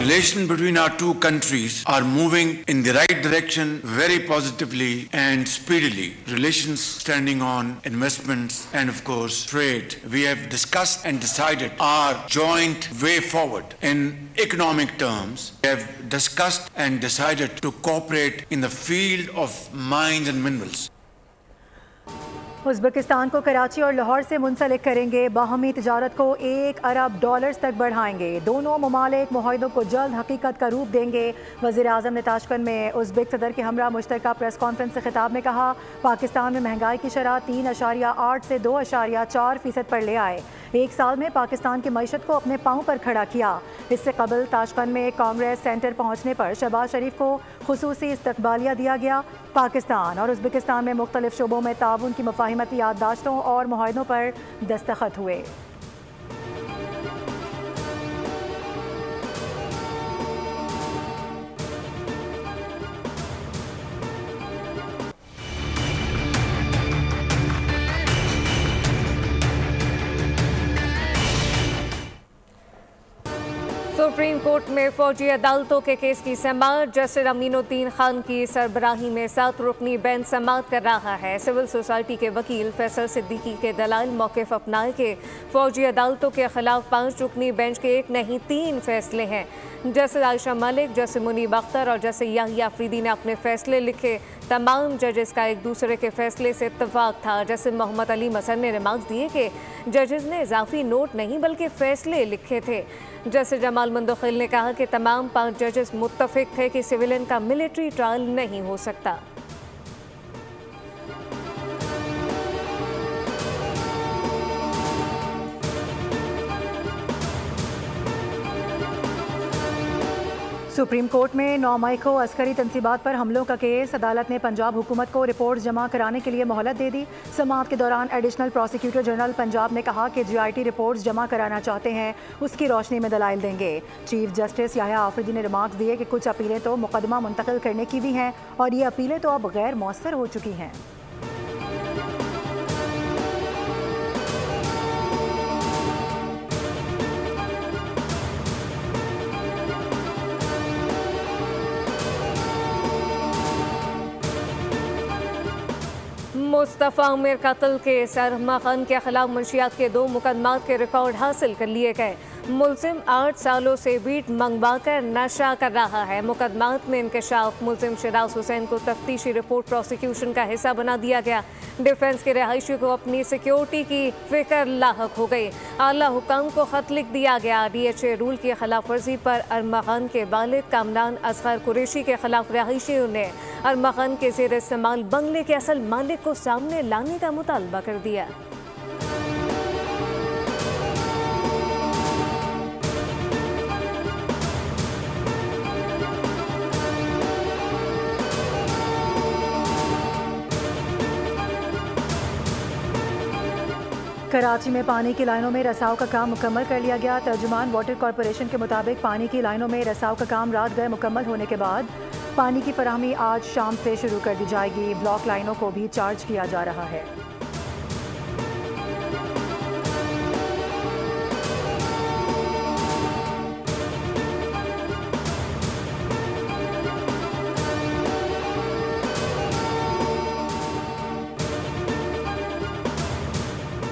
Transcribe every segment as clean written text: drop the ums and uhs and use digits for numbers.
Relations between our two countries are moving in the right direction very positively and speedily. Relations standing on investments and of course trade. We have discussed and decided our joint way forward in economic terms. We have discussed and decided to cooperate in the field of mines and minerals. Uzbekistan को कराची और लाहौर से मुंसलिक करेंगे, बाहमी तिजारत को $1 अरब तक बढ़ाएंगे। दोनों ममालिक मुआहदों को जल्द हकीकत का रूप देंगे। वज़ीर-ए-आज़म ने ताशकंद में उज़्बेक सदर के हमरा मुश्तरका प्रेस कॉन्फ्रेंस से खिताब में कहा, पाकिस्तान में महंगाई की शरह 3.8 से 2.4% पर ले आए। एक साल में पाकिस्तान की मईशत को अपने पाँव पर खड़ा किया। इससे कबल ताशकंद में कांग्रेस सेंटर पहुँचने पर शहबाज शरीफ को खुसूसी इस्तकबालिया दिया गया। पाकिस्तान और उज़्बेकिस्तान में मुख्तलिफ शोबों में ताउन की मुफाहिमती याददाश्तों और मुआहदों पर दस्तखत हुए। सुप्रीम कोर्ट में फौजी अदालतों के केस की समाअत। जस्टिस अमीनुद्दीन खान की सरबराही में 7 रुकनी बेंच समाअत कर रहा है। सिविल सोसाइटी के वकील फैसल सिद्दीकी के दलाइल मौक़िफ़ अपनाए के फौजी अदालतों के खिलाफ 5 रुकनी बेंच के 1 नहीं 3 फैसले हैं। जस्टिस आयशा मलिक, जस्टिस मुनीब अख्तर और जस्टिस याहिया अफरीदी ने अपने फैसले लिखे। तमाम जजेस का एक दूसरे के फैसले से इत्तफाक था। जस्टिस मोहम्मद अली मसन ने रिमार्क्स दिए कि जजेस ने इजाफी नोट नहीं बल्कि फैसले लिखे थे। जस्टिस जमाल मंदोखिल ने कहा कि तमाम 5 जजेस मुत्तफिक थे कि सिविलियन का मिलिट्री ट्रायल नहीं हो सकता। सुप्रीम कोर्ट में 9 मई को अस्करी तनसीबात पर हमलों का केस। अदालत ने पंजाब हुकूमत को रिपोर्ट जमा कराने के लिए मोहलत दे दी। समाअत के दौरान एडिशनल प्रोसिक्यूटर जनरल पंजाब ने कहा कि GIT रिपोर्ट्स जमा कराना चाहते हैं, उसकी रोशनी में दलाइल देंगे। चीफ जस्टिस याहिया अफरीदी ने रिमार्क्स दिए कि कुछ अपीलें तो मुकदमा मुंतकिल करने की भी हैं और ये अपीलें तो अब गैर मौसर हो चुकी हैं। मुस्तफ़ा उमर कत्ल केस। अरमा खान के खिलाफ मुंशियात के 2 मुकदमात के रिकॉर्ड हासिल कर लिए गए। मुलजिम 8 सालों से वीट मंगवा कर नशा कर रहा है। मुकदमात में इंकशाफ। मुलजिम शराज हुसैन को तफ्तीशी रिपोर्ट प्रोसिक्यूशन का हिस्सा बना दिया गया। डिफेंस के रहायशी को अपनी सिक्योरिटी की फिक्र लाहक हो गई। आला हुकाम को खत लिख दिया गया। DHA रूल की खिलाफ वर्जी पर अरमा खान के वालिद कामरान असगर कुरैशी के खिलाफ रहायशियों ने अरमा खान के ज़ेर इस्तेमाल बंगले के असल मालिक को सामने लाने का मुतालबा कर दिया। कराची में पानी की लाइनों में रसाव का काम मुकम्मल कर लिया गया। तर्जुमान वाटर कॉरपोरेशन के मुताबिक पानी की लाइनों में रसाव का काम रात गए मुकम्मल होने के बाद पानी की फराहमी आज शाम से शुरू कर दी जाएगी। ब्लॉक लाइनों को भी चार्ज किया जा रहा है।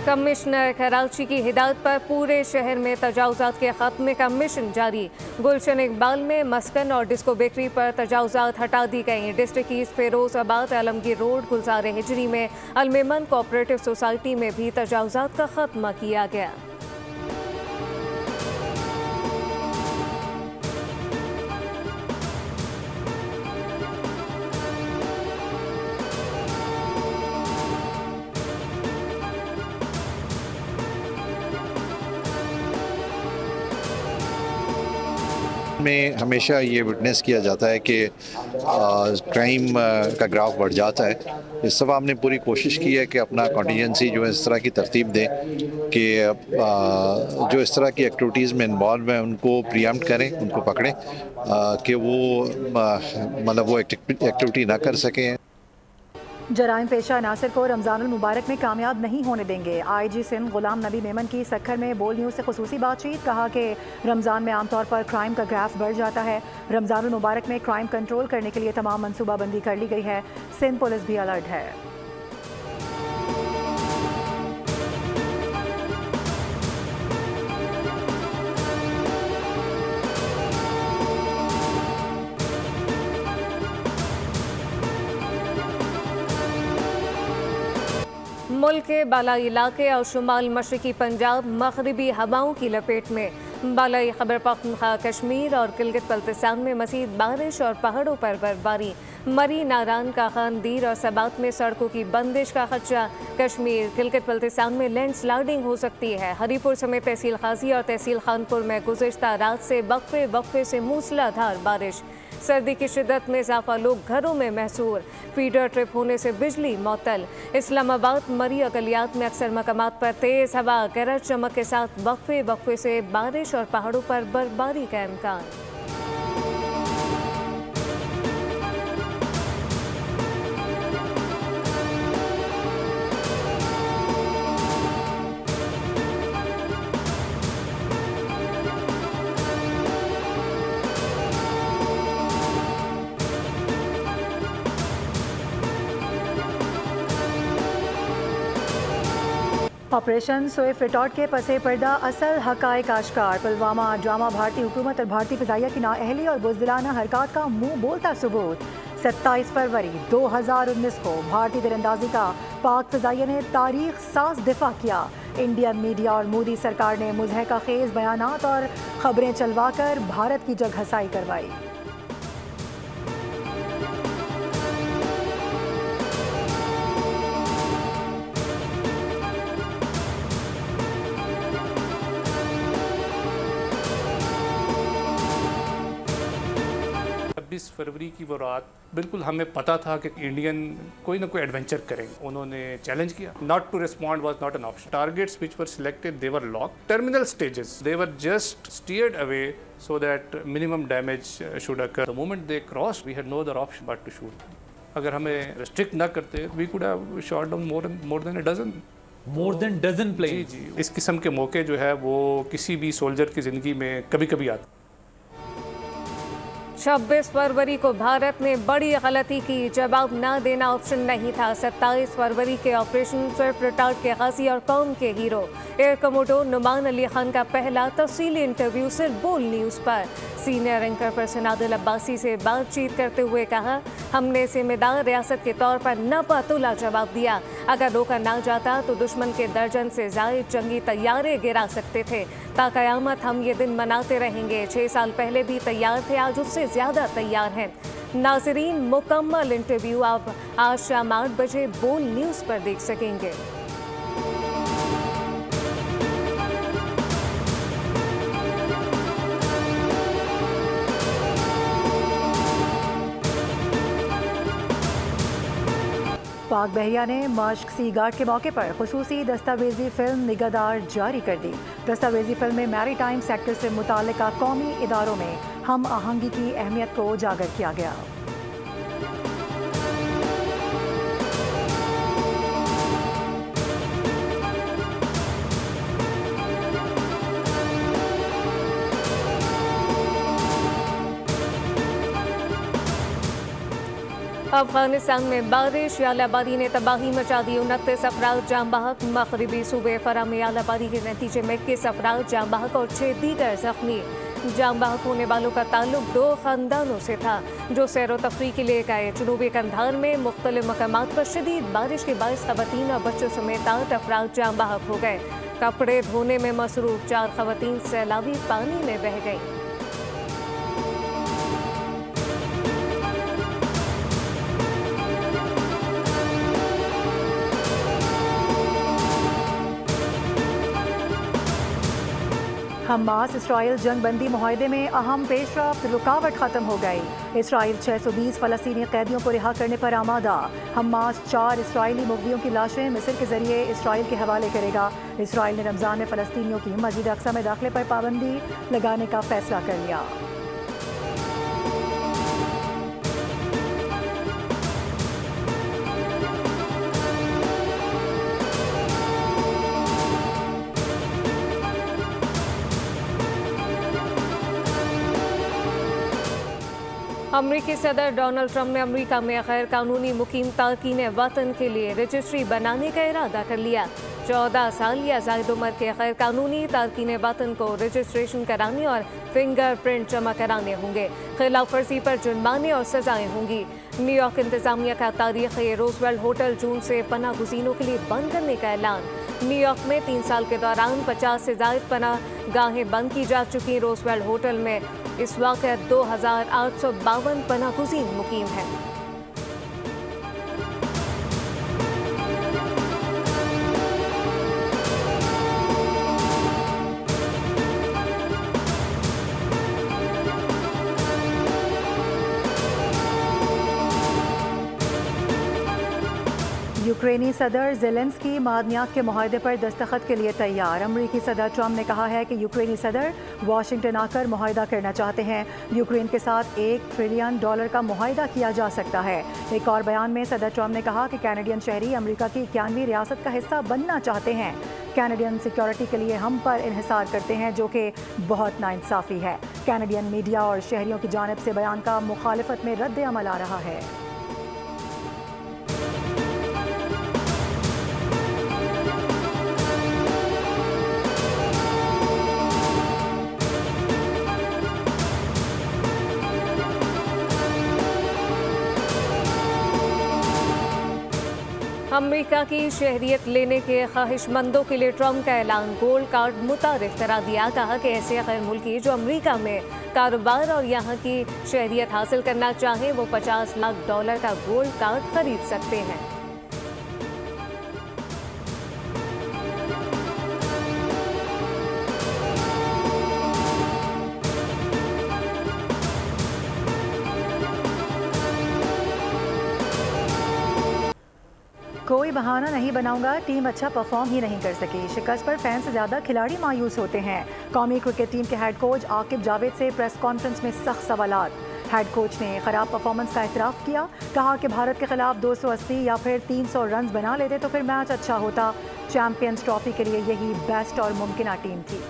कमिश्नर कराची की हिदायत पर पूरे शहर में तजावुज़ात के खात्मे का मिशन जारी। गुलशन इकबाल में मस्कन और डिस्को बेकरी पर तजावुज़ात हटा दी गई। District east Firozabad Alamgir road Gulzar Hijri में अलमेमन कोऑपरेटिव सोसाइटी में भी तजावुज़ात का खात्मा किया गया। में हमेशा ये विटनेस किया जाता है कि क्राइम का ग्राफ बढ़ जाता है। इस दफ़ा हमने पूरी कोशिश की है कि अपना कॉन्टीजेंसी जो है इस तरह की तरतीब दें कि जो इस तरह की एक्टिविटीज़ में इन्वॉल्व हैं उनको प्रीएम्प्ट करें, उनको पकड़ें कि वो मतलब वो एक्टिविटी ना कर सकें। जराइम पेशा नासिर को रमज़ानुल मुबारक में कामयाब नहीं होने देंगे। IG सिंध गुलाम नबी मेमन की सक्खर में बोल न्यूज़ से खुसूसी बातचीत। कहा कि रमज़ान में आमतौर पर क्राइम का ग्राफ बढ़ जाता है। रमज़ानुल मुबारक में क्राइम कंट्रोल करने के लिए तमाम मनसूबाबंदी कर ली गई है। सिंध पुलिस भी अलर्ट है। मुल्क के बालाई इलाके और शुमाल मशरकी पंजाब मगरबी हवाओं की लपेट में। बालाई खैबर पख्तूनख्वा, कश्मीर और गिलगित बल्तिस्तान में मज़ीद बारिश और पहाड़ों पर बर्फबारी। मरी, नारान का खानदीर और सबात में सड़कों की बंदिश का खदशा। कश्मीर, गिलगित बल्तिस्तान में लैंडस्लाइडिंग हो सकती है। हरीपुर समेत तहसील खाजी और तहसील खानपुर में गुज़िश्ता रात से वक्फे से मूसलाधार बारिश। सर्दी की शिद्दत में इजाफा, लोग घरों में महसूर। फीडर ट्रिप होने से बिजली मअतल। इस्लामाबाद, मरी अकलियात में अक्सर मकामात पर तेज़ हवा, गरज चमक के साथ वक्फे से बारिश और पहाड़ों पर बर्फबारी का इम्कान। ऑपरेशन स्विफ्ट रिटॉर्ट के पसे पर्दा असल हकायक आश्कार। पुलवामा ड्रामा भारतीय हुकूमत और भारतीय फ़िज़ाइया की नाअहली और बुज़दिलाना हरकत का मुंह बोलता सबूत। 27 फरवरी 2019 को भारतीय तीरंदाजी का पाक फ़िज़ाइया ने तारीख साज दिफा किया। इंडियन मीडिया और मोदी सरकार ने मुज़हका खेज़ बयानात और खबरें चलवाकर भारत की जगहसाई करवाई। फरवरी की वो रात बिल्कुल हमें पता था कि इंडियन कोई ना कोई एडवेंचर करेंगे। उन्होंने चैलेंज किया। Not to respond was not an option. Targets which were selected they were lock. Terminal stages they were just steered away so that minimum damage should occur. The moment they crossed, we had no other option but to shoot. अगर हमें restrict ना करते, we could have shot down more than a dozen. More than dozen planes. जी। इस किस्म के मौके जो है वो किसी भी सोल्जर की ज़िंदगी में कभी आते। 26 फरवरी को भारत ने बड़ी गलती की, जवाब ना देना ऑप्शन नहीं था। 27 फरवरी के ऑपरेशन स्विफ्ट रिटॉर्ट के गाजी और कौम के hero air commodore Numan Ali Khan का पहला तफसीली इंटरव्यू सिर्फ बोल न्यूज़ पर। Senior anchor person Adil Abbasi से बातचीत करते हुए कहा, हमने जिम्मेदार रियासत के तौर पर नापातुला जवाब दिया। अगर रोका ना जाता तो दुश्मन के दर्जन से ज़ायद जंगी तैयारे गिरा सकते थे। ता क़यामत हम ये दिन मनाते रहेंगे। 6 साल पहले भी तैयार थे, आज उससे ज़्यादा तैयार हैं। नाज़रीन, मुकम्मल इंटरव्यू आप आज शाम 8 बजे बोल न्यूज़ पर देख सकेंगे। पाक बहरिया ने मश्क सी गार्ड के मौके पर खुसूसी दस्तावेजी फिल्म निगाहदार जारी कर दी। दस्तावेजी फिल्म में मैरीटाइम सेक्टर से मुताल्लिका कौमी इदारों में हम आहंगी की अहमियत को उजागर किया गया। अफगानिस्तान में बारिश, आलाबारी ने तबाही मचा दी। 29 अफराद जाम बहक। मगरबी सूबे फरा में आलाबारी के नतीजे में 21 अफराद जाम बहक और 6 दीगर जख्मी। जाम बहक होने वालों का ताल्लुक 2 खानदानों से था जो सैर व तफरी के लिए गए। जनूबी कंधार में मुख्तलिफ मकामात पर शदीद बारिश के बायस खवातीन और बच्चों समेत 8 अफराद जाम बहक हो गए। कपड़े धोने में मसरूफ 4 खवातीन सैलाबी पानी में बह गईं। हमास इसराइल जंग बंदी मुआहदे में अहम पेशरफ्त, रुकावट खत्म हो गई। इसराइल 620 फ़लस्तीनी कैदियों को रिहा करने पर आमादा। हमास 4 इसराइली मुग़वियों की लाशें मिस्र के जरिए इसराइल के हवाले करेगा। इसराइल ने रमज़ान में फ़लस्तीनियों की मस्जिद अक़सा में दाखिले पर पाबंदी लगाने का फैसला कर लिया। अमरीकी सदर डोनाल्ड ट्रंप ने अमरीका में गैर कानूनी मुकीम तारकीन वतन के लिए रजिस्ट्री बनाने का इरादा कर लिया। 14 साल या ज़ायद उम्र के गैर कानूनी तारकीन वतन को रजिस्ट्रेशन कराने और फिंगरप्रिंट जमा कराने होंगे। खिलाफ वर्जी पर जुर्माने और सजाएं होंगी। न्यूयॉर्क इंतजामिया का तारीखी रोजवेल्ट होटल जून से पनाह गुज़ीनों के लिए बंद करने का ऐलान। न्यूयॉर्क में 3 साल के दौरान 50 से ज़ायद पनाह गाहें बंद की जा चुकी। रोजवेल्ट होटल में इस वक्त 2852 पनाह गुज़ीन मुकीम हैं। यूक्रेनी सदर ज़ेलेंस्की मादनियात के मुआहदे पर दस्तखत के लिए तैयार। अमरीकी सदर ट्रंप ने कहा है कि यूक्रेनी सदर वाशिंगटन आकर मुआहदा करना चाहते हैं। यूक्रेन के साथ $1 ट्रिलियन का मुआहदा किया जा सकता है। एक और बयान में सदर ट्रंप ने कहा कि कैनेडियन शहरी अमरीका की 91वीं रियासत का हिस्सा बनना चाहते हैं। कैनेडियन सिक्योरिटी के लिए हम पर इन्हिसार करते हैं, जो कि बहुत नाइंसाफ़ी है। कैनेडियन मीडिया और शहरियों की जानिब से बयान का मुखालिफत में रद्द अमल आ रहा है। अमेरिका की शहरियत लेने के ख्वाहिशमंदों के लिए ट्रंप का ऐलान। गोल्ड कार्ड मुतारिफ करा दिया। कहा कि ऐसे गैर मुल्की जो अमेरिका में कारोबार और यहाँ की शहरियत हासिल करना चाहें वो $50 लाख का गोल्ड कार्ड खरीद सकते हैं। कोई बहाना नहीं बनाऊंगा, टीम अच्छा परफॉर्म ही नहीं कर सकी। शिकस्त पर फैन से ज़्यादा खिलाड़ी मायूस होते हैं। कौमी क्रिकेट टीम के हेड कोच आकिब जावेद से प्रेस कॉन्फ्रेंस में सख्त सवालात। हेड कोच ने खराब परफॉर्मेंस का एतराफ़ किया। कहा कि भारत के खिलाफ 280 या फिर 300 रन बना लेते तो फिर मैच अच्छा होता। चैंपियंस ट्रॉफी के लिए यही बेस्ट और मुमकिन टीम थी।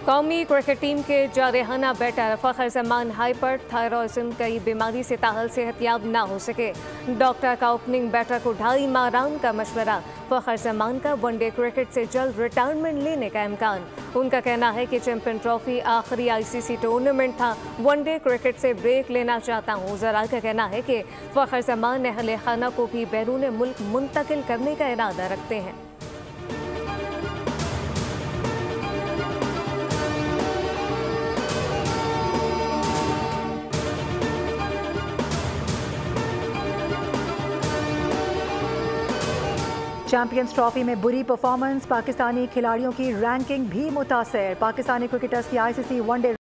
कौमी क्रिकेट टीम के जारहाना batter Fakhar Zaman hyperthyroidism की बीमारी से ताहल सेहतयाब ना हो सके। डॉक्टर का ओपनिंग बैटर को 2.5 माह आराम का मशवरा। फ़खर जमान का वनडे क्रिकेट से जल्द रिटायरमेंट लेने का इम्कान। उनका कहना है कि चैंपियन ट्रॉफी आखिरी ICC टूर्नामेंट था, वनडे क्रिकेट से ब्रेक लेना चाहता हूँ। ज़रा का कहना है कि फ़खर जमान अहले खाना को भी बैरून मुल्क मुंतकिल करने का इरादा रखते हैं। चैंपियंस ट्रॉफी में बुरी परफॉर्मेंस, पाकिस्तानी खिलाड़ियों की रैंकिंग भी मुतासर। पाकिस्तानी क्रिकेटर्स की ICC वनडे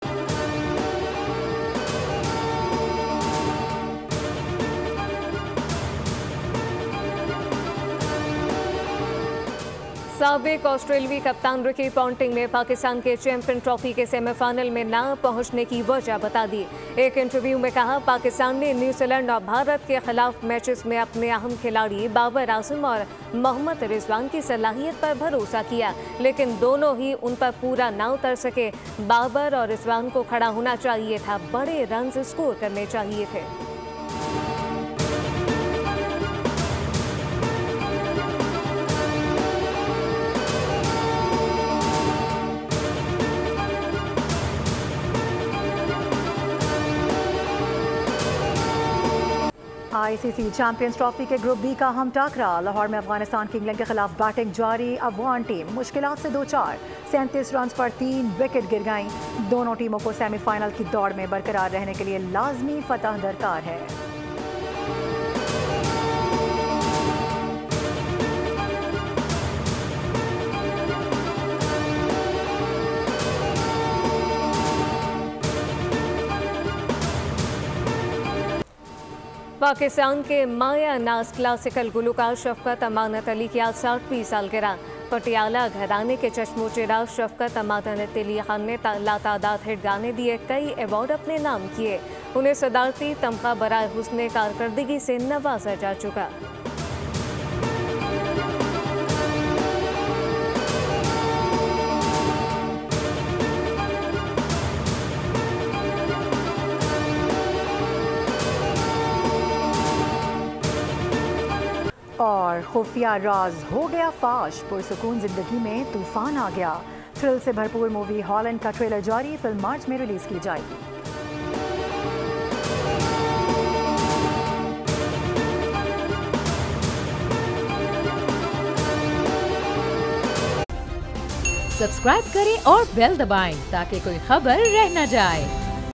साबिक ऑस्ट्रेलियाई कप्तान रिकी पॉन्टिंग ने पाकिस्तान के चैंपियन ट्रॉफी के सेमीफाइनल में ना पहुंचने की वजह बता दी। एक इंटरव्यू में कहा, पाकिस्तान ने न्यूजीलैंड और भारत के खिलाफ मैचेस में अपने अहम खिलाड़ी बाबर आजम और मोहम्मद रिजवान की सलाहियत पर भरोसा किया, लेकिन दोनों ही उन पर पूरा ना उतर सके। बाबर और रिजवान को खड़ा होना चाहिए था, बड़े रन स्कोर करने चाहिए थे। ICC चैंपियंस ट्रॉफी के ग्रुप बी का हम टाकरा। लाहौर में अफगानिस्तान की इंग्लैंड के खिलाफ बैटिंग जारी। अफगान टीम मुश्किलात से 2-4, 37 रन पर 3 विकेट गिर गईं। दोनों टीमों को सेमीफाइनल की दौड़ में बरकरार रहने के लिए लाजमी फतह दरकार है। पाकिस्तान के माया नाज क्लासिकल गुलकार शफकत अमानत अली की आज 60वीं सालगिरह। पटियाला घराने के चश्मो चिराग शफकत अमादन अली खान ने लातादाद हिट गाने दिए, कई अवार्ड अपने नाम किए। उन्हें सदारती तमगा बराए हुस्ने कारकर्दगी से नवाजा जा चुका। और खुफिया राज हो गया फाश, पुरसुकून जिंदगी में तूफान आ गया। थ्रिल से भरपूर मूवी हॉलैंड का ट्रेलर जारी, फिल्म मार्च में रिलीज की जाएगी। सब्सक्राइब करें और बेल दबाएं ताकि कोई खबर रह न जाए।